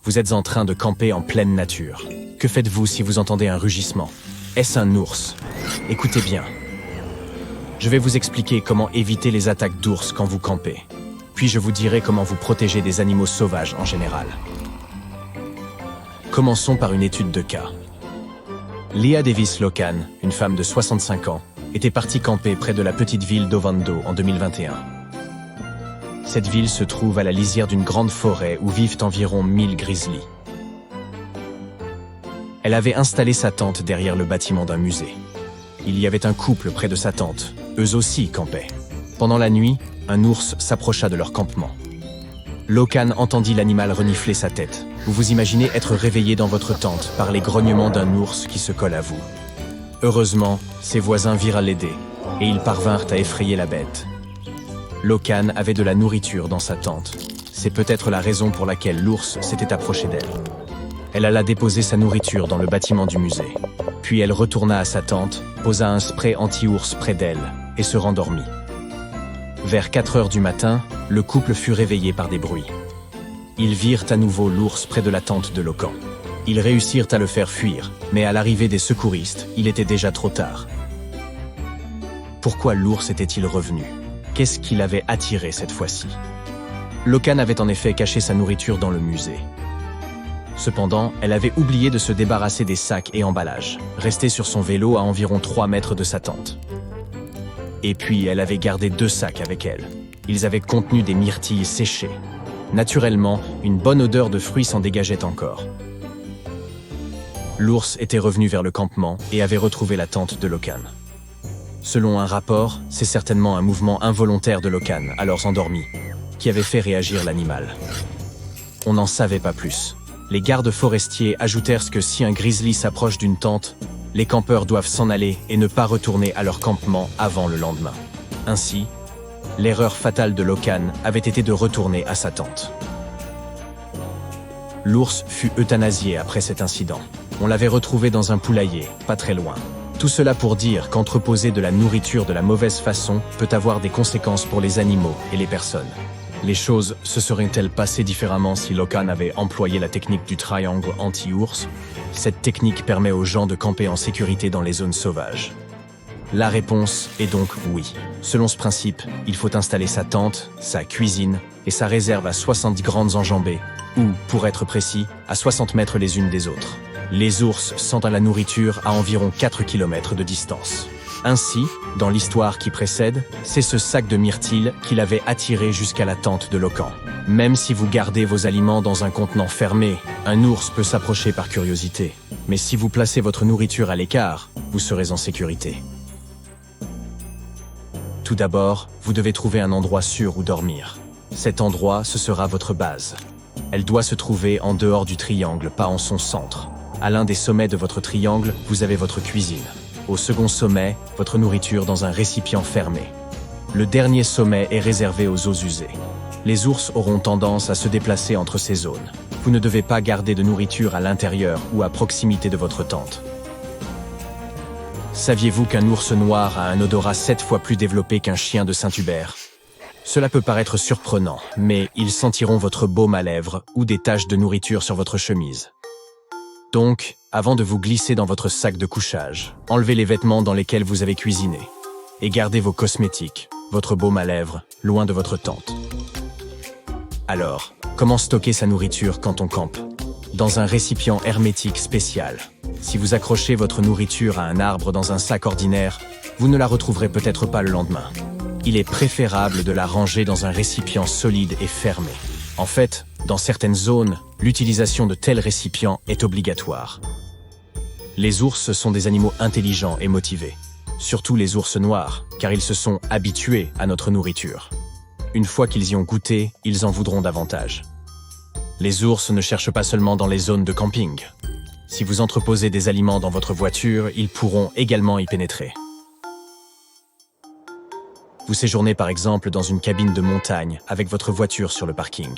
Vous êtes en train de camper en pleine nature. Que faites-vous si vous entendez un rugissement? Est-ce un ours? Écoutez bien. Je vais vous expliquer comment éviter les attaques d'ours quand vous campez. Puis je vous dirai comment vous protéger des animaux sauvages en général. Commençons par une étude de cas. Leah Davis Locan, une femme de 65 ans, était partie camper près de la petite ville d'Ovando en 2021. Cette ville se trouve à la lisière d'une grande forêt où vivent environ 1000 grizzlies. Elle avait installé sa tente derrière le bâtiment d'un musée. Il y avait un couple près de sa tente. Eux aussi campaient. Pendant la nuit, un ours s'approcha de leur campement. Locan entendit l'animal renifler sa tête. Vous vous imaginez être réveillé dans votre tente par les grognements d'un ours qui se colle à vous. Heureusement, ses voisins virent à l'aider, et ils parvinrent à effrayer la bête. Locan avait de la nourriture dans sa tente. C'est peut-être la raison pour laquelle l'ours s'était approché d'elle. Elle alla déposer sa nourriture dans le bâtiment du musée. Puis elle retourna à sa tente, posa un spray anti-ours près d'elle et se rendormit. Vers 4 heures du matin, le couple fut réveillé par des bruits. Ils virent à nouveau l'ours près de la tente de Locan. Ils réussirent à le faire fuir, mais à l'arrivée des secouristes, il était déjà trop tard. Pourquoi l'ours était-il revenu? Qu'est-ce qui l'avait attiré cette fois-ci? Locan avait en effet caché sa nourriture dans le musée. Cependant, elle avait oublié de se débarrasser des sacs et emballages, restés sur son vélo à environ 3 mètres de sa tente. Et puis, elle avait gardé 2 sacs avec elle. Ils avaient contenu des myrtilles séchées. Naturellement, une bonne odeur de fruits s'en dégageait encore. L'ours était revenu vers le campement et avait retrouvé la tente de Locan. Selon un rapport, c'est certainement un mouvement involontaire de Locan, alors endormi, qui avait fait réagir l'animal. On n'en savait pas plus. Les gardes forestiers ajoutèrent que si un grizzly s'approche d'une tente, les campeurs doivent s'en aller et ne pas retourner à leur campement avant le lendemain. Ainsi, l'erreur fatale de Locan avait été de retourner à sa tente. L'ours fut euthanasié après cet incident. On l'avait retrouvé dans un poulailler, pas très loin. Tout cela pour dire qu'entreposer de la nourriture de la mauvaise façon peut avoir des conséquences pour les animaux et les personnes. Les choses se seraient-elles passées différemment si Locan avait employé la technique du triangle anti-ours? Cette technique permet aux gens de camper en sécurité dans les zones sauvages. La réponse est donc oui. Selon ce principe, il faut installer sa tente, sa cuisine et sa réserve à 60 grandes enjambées, ou, pour être précis, à 60 mètres les unes des autres. Les ours sentent la nourriture à environ 4 km de distance. Ainsi, dans l'histoire qui précède, c'est ce sac de myrtilles qui l'avait attiré jusqu'à la tente de Locan. Même si vous gardez vos aliments dans un contenant fermé, un ours peut s'approcher par curiosité. Mais si vous placez votre nourriture à l'écart, vous serez en sécurité. Tout d'abord, vous devez trouver un endroit sûr où dormir. Cet endroit, ce sera votre base. Elle doit se trouver en dehors du triangle, pas en son centre. À l'un des sommets de votre triangle, vous avez votre cuisine. Au second sommet, votre nourriture dans un récipient fermé. Le dernier sommet est réservé aux eaux usées. Les ours auront tendance à se déplacer entre ces zones. Vous ne devez pas garder de nourriture à l'intérieur ou à proximité de votre tente. Saviez-vous qu'un ours noir a un odorat 7 fois plus développé qu'un chien de Saint-Hubert? Cela peut paraître surprenant, mais ils sentiront votre baume à lèvres ou des taches de nourriture sur votre chemise. Donc, avant de vous glisser dans votre sac de couchage, enlevez les vêtements dans lesquels vous avez cuisiné et gardez vos cosmétiques, votre baume à lèvres, loin de votre tente. Alors, comment stocker sa nourriture quand on campe? Dans un récipient hermétique spécial. Si vous accrochez votre nourriture à un arbre dans un sac ordinaire, vous ne la retrouverez peut-être pas le lendemain. Il est préférable de la ranger dans un récipient solide et fermé. En fait, dans certaines zones, l'utilisation de tels récipients est obligatoire. Les ours sont des animaux intelligents et motivés. Surtout les ours noirs, car ils se sont habitués à notre nourriture. Une fois qu'ils y ont goûté, ils en voudront davantage. Les ours ne cherchent pas seulement dans les zones de camping. Si vous entreposez des aliments dans votre voiture, ils pourront également y pénétrer. Vous séjournez par exemple dans une cabine de montagne avec votre voiture sur le parking.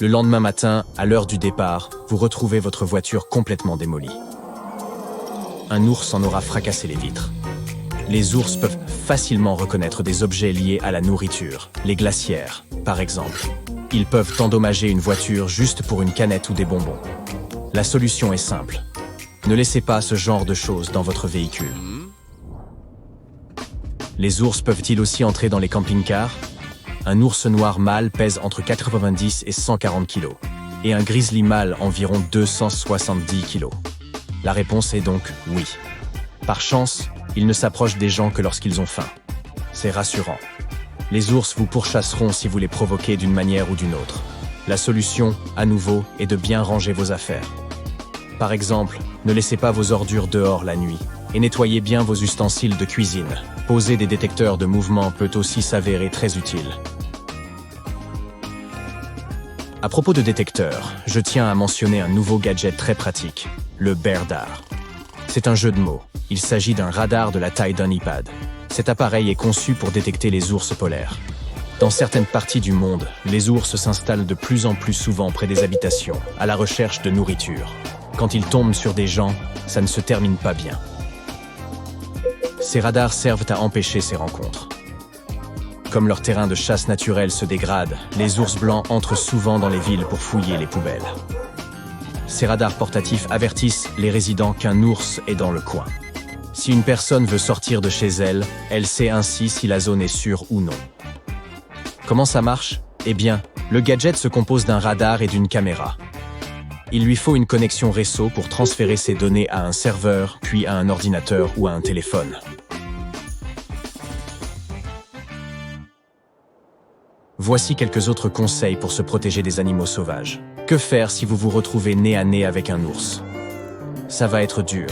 Le lendemain matin, à l'heure du départ, vous retrouvez votre voiture complètement démolie. Un ours en aura fracassé les vitres. Les ours peuvent facilement reconnaître des objets liés à la nourriture, les glacières, par exemple. Ils peuvent endommager une voiture juste pour une canette ou des bonbons. La solution est simple. Ne laissez pas ce genre de choses dans votre véhicule. Les ours peuvent-ils aussi entrer dans les camping-cars? Un ours noir mâle pèse entre 90 et 140 kg, et un grizzly mâle environ 270 kg. La réponse est donc oui. Par chance, ils ne s'approchent des gens que lorsqu'ils ont faim. C'est rassurant. Les ours vous pourchasseront si vous les provoquez d'une manière ou d'une autre. La solution, à nouveau, est de bien ranger vos affaires. Par exemple, ne laissez pas vos ordures dehors la nuit et nettoyez bien vos ustensiles de cuisine. Poser des détecteurs de mouvement peut aussi s'avérer très utile. À propos de détecteurs, je tiens à mentionner un nouveau gadget très pratique, le BearDar. C'est un jeu de mots. Il s'agit d'un radar de la taille d'un iPad. Cet appareil est conçu pour détecter les ours polaires. Dans certaines parties du monde, les ours s'installent de plus en plus souvent près des habitations, à la recherche de nourriture. Quand ils tombent sur des gens, ça ne se termine pas bien. Ces radars servent à empêcher ces rencontres. Comme leur terrain de chasse naturel se dégrade, les ours blancs entrent souvent dans les villes pour fouiller les poubelles. Ces radars portatifs avertissent les résidents qu'un ours est dans le coin. Si une personne veut sortir de chez elle, elle sait ainsi si la zone est sûre ou non. Comment ça marche? Eh bien, le gadget se compose d'un radar et d'une caméra. Il lui faut une connexion réseau pour transférer ces données à un serveur, puis à un ordinateur ou à un téléphone. Voici quelques autres conseils pour se protéger des animaux sauvages. Que faire si vous vous retrouvez nez à nez avec un ours? Ça va être dur,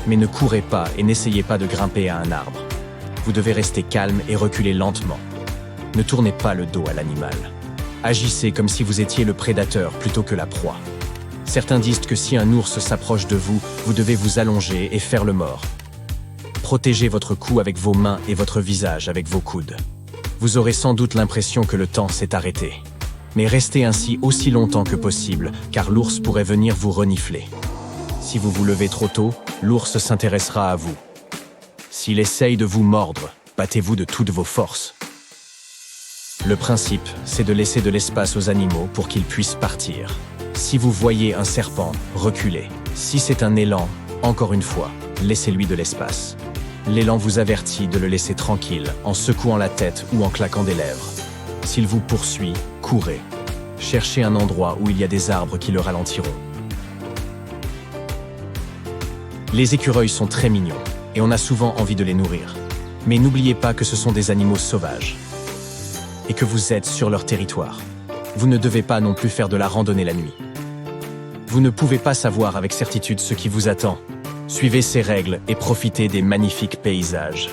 mais ne courez pas et n'essayez pas de grimper à un arbre. Vous devez rester calme et reculer lentement. Ne tournez pas le dos à l'animal. Agissez comme si vous étiez le prédateur plutôt que la proie. Certains disent que si un ours s'approche de vous, vous devez vous allonger et faire le mort. Protégez votre cou avec vos mains et votre visage avec vos coudes. Vous aurez sans doute l'impression que le temps s'est arrêté. Mais restez ainsi aussi longtemps que possible, car l'ours pourrait venir vous renifler. Si vous vous levez trop tôt, l'ours s'intéressera à vous. S'il essaye de vous mordre, battez-vous de toutes vos forces. Le principe, c'est de laisser de l'espace aux animaux pour qu'ils puissent partir. Si vous voyez un serpent, reculez. Si c'est un élan, encore une fois, laissez-lui de l'espace. L'élan vous avertit de le laisser tranquille en secouant la tête ou en claquant des lèvres. S'il vous poursuit, courez. Cherchez un endroit où il y a des arbres qui le ralentiront. Les écureuils sont très mignons et on a souvent envie de les nourrir. Mais n'oubliez pas que ce sont des animaux sauvages et que vous êtes sur leur territoire. Vous ne devez pas non plus faire de la randonnée la nuit. Vous ne pouvez pas savoir avec certitude ce qui vous attend. Suivez ces règles et profitez des magnifiques paysages.